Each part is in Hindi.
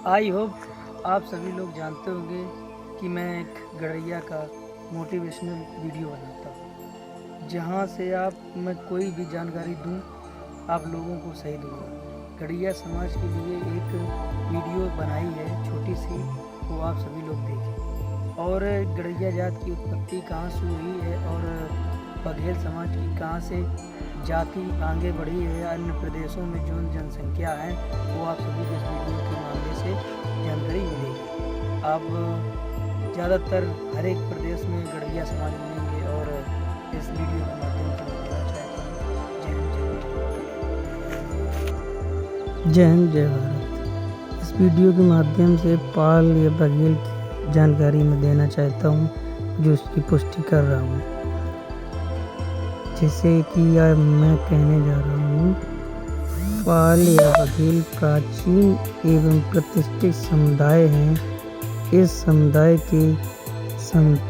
आई होप आप सभी लोग जानते होंगे कि मैं एक गड़ैया का मोटिवेशनल वीडियो बनाता हूँ, जहाँ से मैं कोई भी जानकारी दूँ आप लोगों को सही दूँगा। गड़ैया समाज के लिए एक वीडियो बनाई है छोटी सी, वो आप सभी लोग देखें। और गड़ैया जात की उत्पत्ति कहाँ से हुई है और बघेल समाज की कहाँ से जाति आगे बढ़ी है, अन्य प्रदेशों में जो जनसंख्या है वो आप सभी को इस वीडियो के मामले से जानकारी मिलेगी। आप ज़्यादातर हर एक प्रदेश में गड़ैया समाज मिलेंगे और इस वीडियो के माध्यम से मैं बताना चाहता हूँ जय हिंद जय भारत। इस वीडियो के माध्यम से पाल या बघेल की जानकारी मैं देना चाहता हूँ, जो उसकी पुष्टि कर रहा हूँ। जैसे कि मैं कहने जा रहा हूँ, पाल या बघेल प्राचीन एवं प्रतिष्ठित समुदाय हैं। इस समुदाय के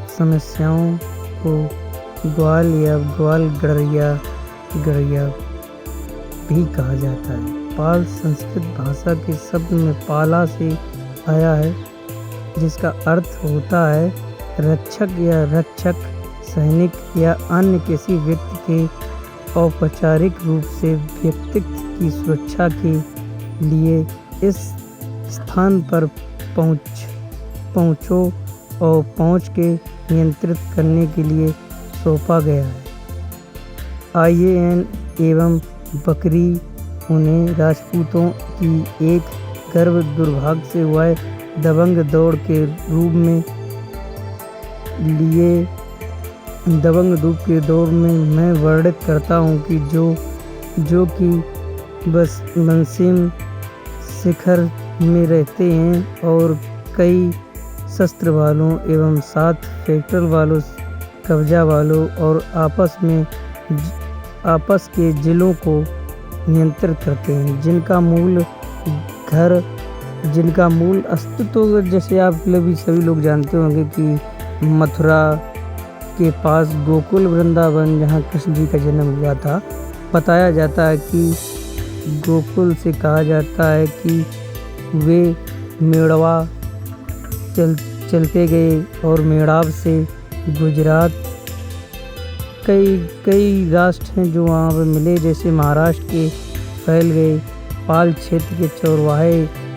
समस्याओं को ग्वाल या ग्वाल गड़ैया भी कहा जाता है। पाल संस्कृत भाषा के शब्द में पाला से आया है, जिसका अर्थ होता है रक्षक या रक्षक, सैनिक या अन्य किसी व्यक्ति के औपचारिक रूप से व्यक्तित्व की सुरक्षा के लिए इस स्थान पर पहुँचो और पहुँच के नियंत्रित करने के लिए सौंपा गया है। आयन एवं बकरी उन्हें राजपूतों की एक गर्भ दुर्भाग्य से हुआ दबंग दौड़ के रूप में लिए दबंग धूप के दौर में मैं वर्णित करता हूँ कि जो कि बस मनसीम शिखर में रहते हैं और कई शस्त्र वालों एवं 7 फैक्टर वालों, कब्जा वालों और आपस के जिलों को नियंत्रित करते हैं, जिनका मूल अस्तित्व, जैसे आप सभी लोग जानते होंगे कि मथुरा के पास गोकुल वृंदावन, जहाँ कृष्ण जी का जन्म हुआ था, बताया जाता है कि गोकुल से कहा जाता है कि वे मेड़वा चलते गए और मेड़ाव से गुजरात कई राष्ट्र हैं जो वहाँ पर मिले, जैसे महाराष्ट्र के फैल गए। पाल क्षेत्र के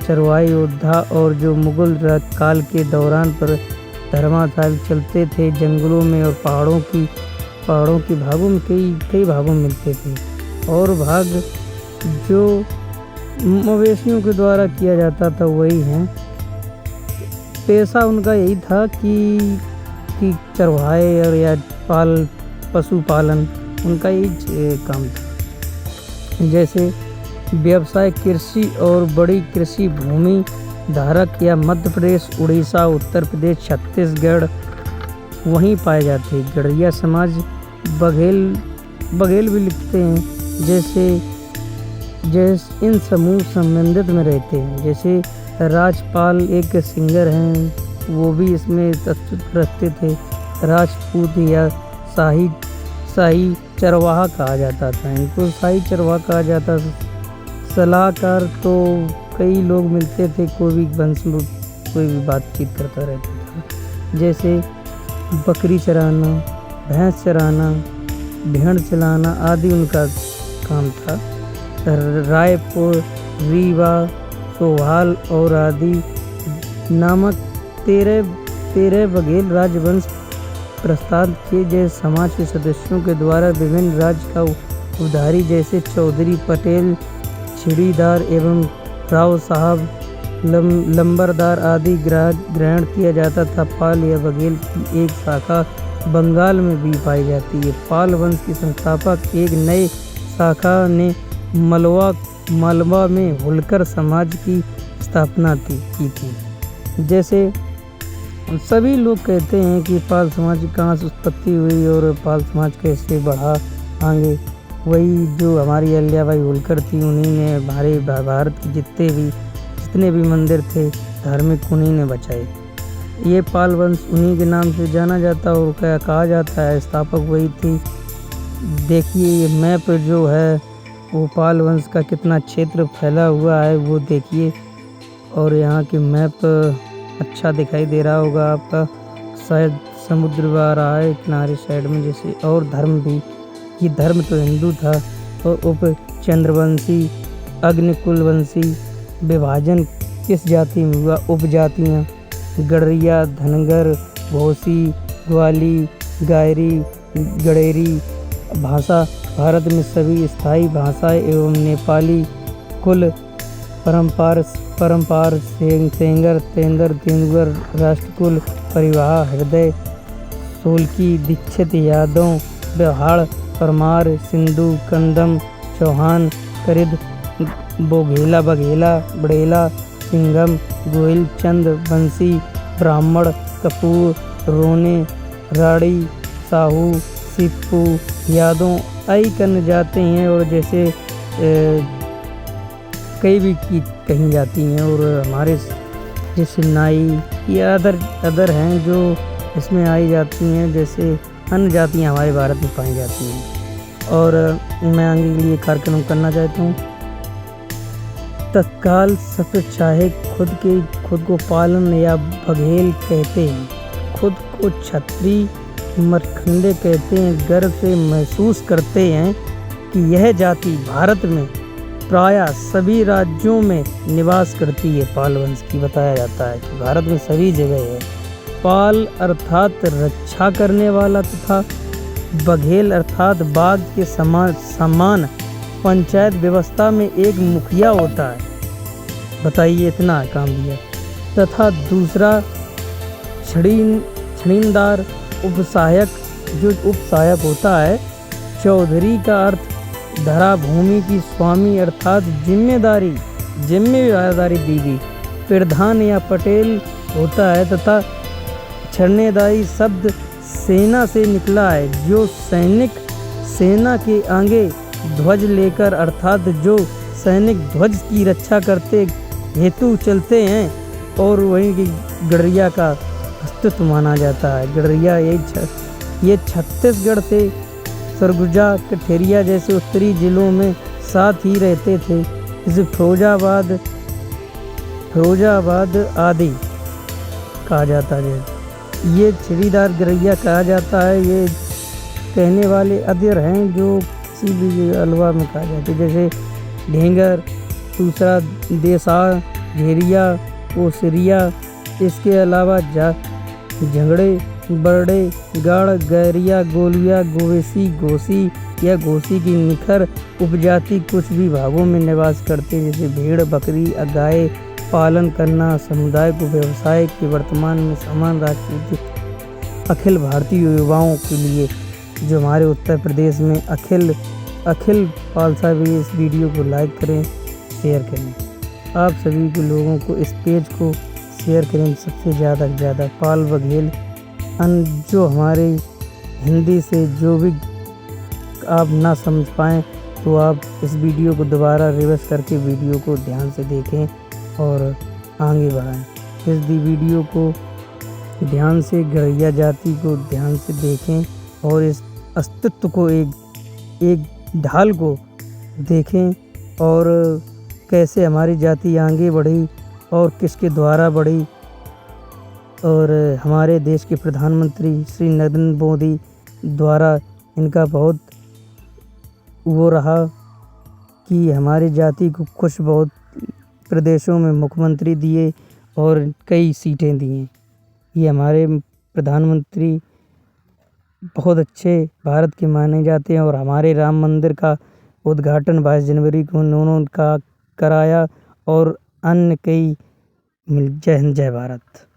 चरवाहे योद्धा और जो मुगल काल के दौरान पर धर्माधार चलते थे जंगलों में और पहाड़ों की भागों में कई भागों में मिलते थे, और भाग जो मवेशियों के द्वारा किया जाता था वही है। पेशा उनका यही था कि चरवाहे और या पशुपालन, उनका यही काम था। जैसे व्यवसाय कृषि और बड़ी कृषि भूमि धारक या मध्य प्रदेश, उड़ीसा, उत्तर प्रदेश, छत्तीसगढ़ वहीं पाए जाते हैं। गड़ैया समाज बघेल भी लिखते हैं, जैसे इन समूह संबंधित में रहते हैं। जैसे राजपाल एक सिंगर हैं, वो भी इसमें अस्तित्व रखते थे। राजपूत या शाही चरवाहा कहा जाता था, इनको शाही चरवाहा कहा जाता था। सलाहकार तो कई लोग मिलते थे, कोई भी बातचीत करता रहता था। जैसे बकरी चराना, भैंस चराना, भेड़ चलाना आदि उनका काम था। रायपुर, रीवा, सोहाल और आदि नामक 13 बघेल राजवंश प्रस्ताव किए गए समाज के सदस्यों के द्वारा विभिन्न राज्य का उधारी, जैसे चौधरी, पटेल, छिड़ीदार एवं राव साहब, लंबरदार आदि ग्रहण किया जाता था। पाल या बघेल की एक शाखा बंगाल में भी पाई जाती है। पाल वंश के संस्थापक एक नए शाखा ने मालवा में होलकर समाज की स्थापना की थी। जैसे सभी लोग कहते हैं कि पाल समाज की कहाँ से उत्पत्ति हुई और पाल समाज कैसे बढ़ा आगे, वही जो हमारी अहिल्याबाई होलकर थी, उन्हीं ने हमारे भारत के जितने भी मंदिर थे धार्मिक, उन्हीं ने बचाए। ये पाल वंश उन्हीं के नाम से जाना जाता और क्या कहा जाता है, स्थापक वही थी। देखिए ये मैप जो है वो पाल वंश का कितना क्षेत्र फैला हुआ है, वो देखिए और यहाँ की मैप अच्छा दिखाई दे रहा होगा आपका। शायद समुद्र आ रहा है किनारे साइड में जैसे। और धर्म भी, ये धर्म तो हिंदू था। और उप चंद्रवंशी अग्निकुलवंशी विभाजन किस जाति में हुआ? उपजातियाँ गडरिया, धनगर, भोसी, ग्वाली, गायरी, गडेरी। भाषा भारत में सभी स्थायी भाषाएं एवं नेपाली कुल परंपार सेंगर, तेंदर, तेंदुगर, राष्ट्रकुल, परिवाह, हृदय, सोलकी, दीक्षित, यादव, बिहाड़, परमार, सिंधु, कंदम, चौहान, करिद, बोघेला, बघेला, बड़ेला, सिंघम, गोहिल, चंद, बंसी, ब्राह्मण, कपूर, रोने, राड़ी, साहू, सिप्पू, यादव आई करने जाते हैं। और जैसे कई भी की कहीं जाती हैं। और हमारे जैसे नाई या अदर हैं जो इसमें आई जाती हैं। जैसे अन्य जातियाँ हमारे भारत में पाई जाती हैं। और मैं आगे के लिए कार्यक्रम करना चाहता हूँ। तत्काल सत्य चाहे खुद को पालन या बघेल कहते हैं, खुद को क्षत्रिय मरखंडे कहते हैं। गर्व से महसूस करते हैं कि यह जाति भारत में प्रायः सभी राज्यों में निवास करती है। पाल वंश की बताया जाता है कि भारत में सभी जगह है। पाल अर्थात रक्षा करने वाला तथा बघेल अर्थात बाघ के समान पंचायत व्यवस्था में एक मुखिया होता है। बताइए, इतना काम दिया। तथा दूसरा छड़ींदार उपसहायक, जो उपसहायक होता है। चौधरी का अर्थ धरा भूमि की स्वामी अर्थात जिम्मेदारी दी गई। प्रधान या पटेल होता है। तथा छड़नेदारी शब्द सेना से निकला है, जो सैनिक सेना के आगे ध्वज लेकर अर्थात जो सैनिक ध्वज की रक्षा करते हेतु चलते हैं। और वहीं की गडरिया का अस्तित्व माना जाता है। गडरिया ये छत्तीसगढ़ से सरगुजा, कठेरिया जैसे उत्तरी जिलों में साथ ही रहते थे। जैसे फिरोजाबाद आदि कहा जाता है। ये छड़ीदार गडरिया कहा जाता है। ये कहने वाले अधर हैं जो किसी भी अलवा में कहा जाता है। जैसे ढेंगर, दूसरा देसार, घेरिया, ओसरिया। इसके अलावा झगड़े, बरड़े, गाड़, गैरिया, गोलिया, गोवेसी, घोसी या घोसी की निखर उपजाति कुछ भी भागों में निवास करते। जैसे भेड़, बकरी, गाय पालन करना समुदाय को व्यवसाय के वर्तमान में समान राजनीतिक अखिल भारतीय युवाओं के लिए, जो हमारे उत्तर प्रदेश में अखिल पालसा भी। इस वीडियो को लाइक करें, शेयर करें। आप सभी के लोगों को इस पेज को शेयर करें सबसे ज़्यादा से ज़्यादा। पाल बघेल जो हमारे हिंदी से जो भी आप ना समझ पाएँ तो आप इस वीडियो को दोबारा रिवर्स करके वीडियो को ध्यान से देखें और आगे बढ़ाएं। इस वीडियो को ध्यान से, गडरिया जाति को ध्यान से देखें और इस अस्तित्व को एक ढाल को देखें और कैसे हमारी जाति आगे बढ़ी और किसके द्वारा बढ़ी। और हमारे देश के प्रधानमंत्री श्री नरेंद्र मोदी द्वारा इनका बहुत वो रहा कि हमारी जाति को कुछ बहुत प्रदेशों में मुख्यमंत्री दिए और कई सीटें दिए। ये हमारे प्रधानमंत्री बहुत अच्छे भारत के माने जाते हैं। और हमारे राम मंदिर का उद्घाटन 22 जनवरी को उन्होंने कराया और अन्य कई। जय हिंद, जय भारत।